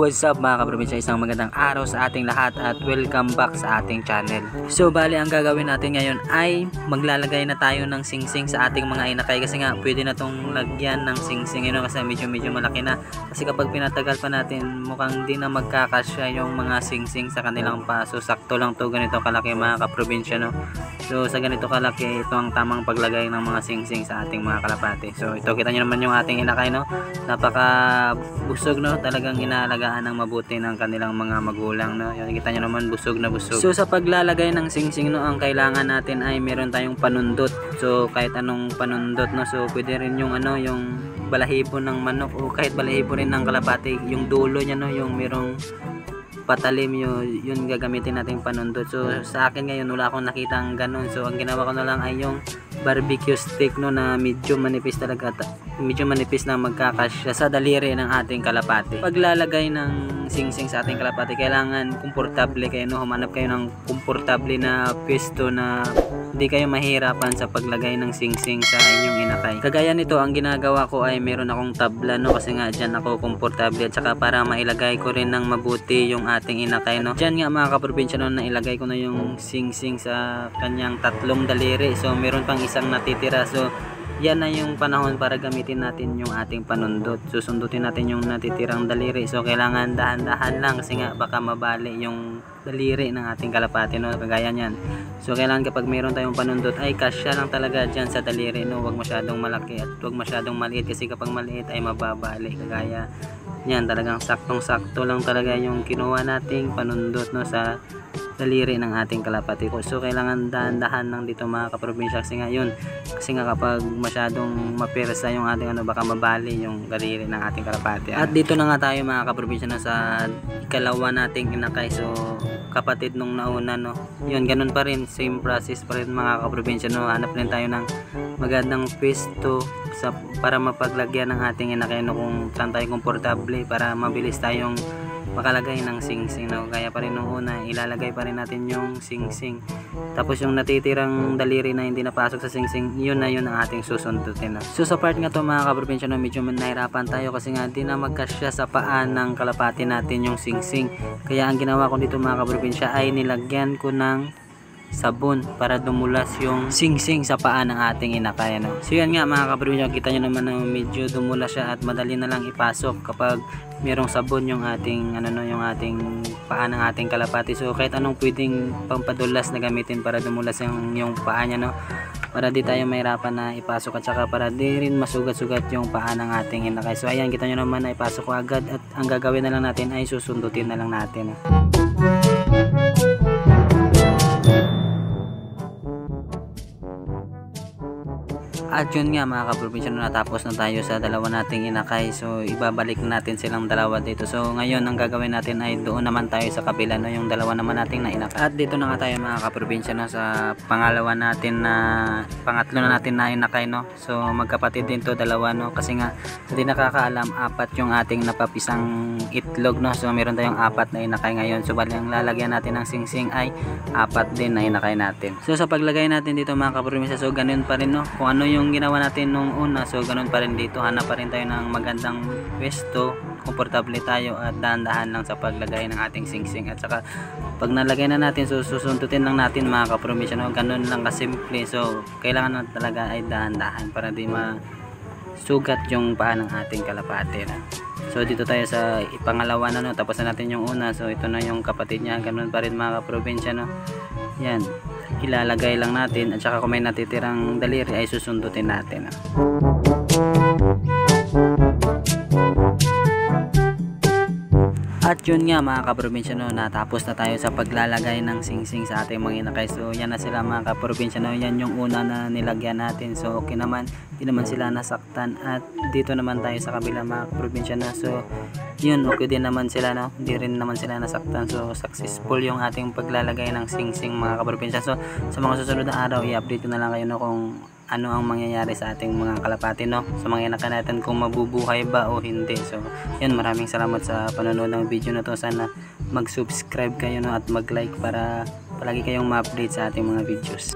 what's up mga kaprobinsya? Isang magandang araw sa ating lahat at welcome back sa ating channel. So bali ang gagawin natin ngayon ay maglalagay na tayo ng singsing sa ating mga inakay kasi nga pwede na tong lagyan ng singsing kasi medyo malaki na. Kasi kapag pinatagal pa natin mukhang di na magkakasya yung mga singsing sa kanilang paso. Sakto lang to, ganito kalaki mga kaprobinsya, no? So sa ganito kalaki, ito ang tamang paglagay ng mga singsing sa ating mga kalapati. So ito, kita nyo naman yung ating inakay, no? Napaka busog, no? Talagang inaalagaan ng mabuti ng kanilang mga magulang, no? Yung kita nyo naman, busog na busog. So sa paglalagay ng singsing, no, ang kailangan natin ay meron tayong panundot. So kahit anong panundot, no? So pwede rin yung yung balahibo ng manok o kahit balahibo rin ng kalapati, yung dulo niya, no, yung merong patalim, yun gagamitin natin panundot. So sa akin ngayon wala akong nakitang ganun. So ang ginawa ko na lang ay yung barbecue stick, no, na medyo manipis talaga, medyo manipis na magkakasya sa daliri ng ating kalapati. Paglalagay ng singsing sa ating kalapati, kailangan komportable kayo, no? Humanap kayo ng komportable na pwesto na hindi kayo mahirapan sa paglagay ng singsing sa inyong inakay. Kagaya nito, ang ginagawa ko ay meron akong tabla, no, kasi nga dyan ako komportable at saka para mailagay ko rin ng mabuti yung ating inakay, no. Dyan nga mga kaprobinsya, no, na ilagay ko na yung singsing sa kanyang tatlong daliri. So meron pang isang natitira. So yan na yung panahon para gamitin natin yung ating panundot. Susundutin natin yung natitirang daliri. So kailangan dahan-dahan lang kasi nga baka mabali yung daliri ng ating kalapati, no, kagaya niyan. So kailangan kapag meron tayong panundot ay kasya lang talaga dyan sa daliri, no. Huwag masyadong malaki at huwag masyadong maliit kasi kapag maliit ay mababali. Kagaya yan, talagang saktong-sakto lang talaga yung kinuha nating panundot, no, sa daliri ng ating kalapati ko. So kailangan dahan-dahan lang dito mga kaprobinsya kasi nga yun, kasi nga kapag masyadong mapirsa yung ating baka mabali yung daliri ng ating kalapati. At dito na nga tayo mga kaprobinsya na sa ikalawa nating inakay. So kapatid nung nauna, no, yun ganun pa rin, same process pa rin mga kaprobinsya, no. Hanap rin tayo ng magandang pwesto para mapaglagyan ng ating inakay, no, kung saan tayo komportable para mabilis tayong makalagay ng singsing, no. Kaya pa rin nung una, ilalagay pa rin natin yung singsing. Tapos yung natitirang daliri na hindi napasok sa singsing, yun ang ating susundutin, no. So sa part nga to mga kaprobinsya, no, medyo nahirapan tayo kasi nga di na magkasya sa paan ng kalapati natin yung singsing. Kaya ang ginawa ko dito mga kaprobinsya ay nilagyan ko ng sabon para dumulas yung singsing sa paa ng ating inakay, no. So yan nga mga kaprobinsya, kita nyo naman na medyo dumulas siya at madali na lang ipasok kapag merong sabon yung ating yung ating paa ng ating kalapati. So kahit anong pwedeng pampadulas na gamitin para dumulas yung paa niya, no, para di tayo mahirapan na ipasok at saka para di rin masugat-sugat yung paa ng ating inakay. So ayan, kita nyo naman na ipasok ko agad at ang gagawin na lang natin ay susundutin na lang natin, no. At yun nga mga kaprobinsya, natapos na tayo sa dalawa nating inakay. So ibabalik natin silang dalawa dito. So ngayon ang gagawin natin ay doon naman tayo sa kabila, no, yung dalawa naman nating na inakay. At dito na nga tayo mga kaprobinsya, no, sa pangatlo na natin na inakay, no. So magkapatid din to, dalawa, no, kasi nga hindi nakakaalam, apat yung ating napapisang itlog, no. So meron tayong apat na inakay ngayon. So bali ang lalagyan natin ng singsing ay apat din na inakay natin. So sa paglagay natin dito mga kaprobinsya, so ganun pa rin, no, kung ano yung ginawa natin nung una. So ganun pa rin dito, hanap pa rin tayo ng magandang pwesto, komportable tayo at dahan-dahan lang sa paglagay ng ating singsing. At saka pag nalagay na natin, so susundutin lang natin mga kaprobinsya, no, ganun lang kasimple. So kailangan na talaga ay dahan-dahan para di masugat yung paa ng ating kalapati, no. So dito tayo sa pangalawa na, no, tapos na natin yung una. So ito na yung kapatid niya, ganun pa rin mga kaprobinsya, no. Yan, ilalagay lang natin at saka kung may natitirang daliri ay susundutin natin, no. At yun nga mga kaprobinsya, no, natapos na tayo sa paglalagay ng singsing sa ating mga inakay. So yan na sila mga kaprobinsya, no. Yan yung una na nilagyan natin. So okay naman, hindi naman sila nasaktan. At dito naman tayo sa kabila mga kaprobinsya, no. So yun, okay din naman sila, no, hindi rin naman sila nasaktan. So successful yung ating paglalagay ng singsing mga kaprobinsya. So sa mga susunod na araw, i-update ko na lang kayo, no, kung ano ang mangyayari sa ating mga kalapati, no, sa mga inakan natin, kung mabubuhay ba o hindi. So yun, maraming salamat sa panonood ng video na to. Sana mag-subscribe kayo, no, at mag-like para palagi kayong ma-update sa ating mga videos.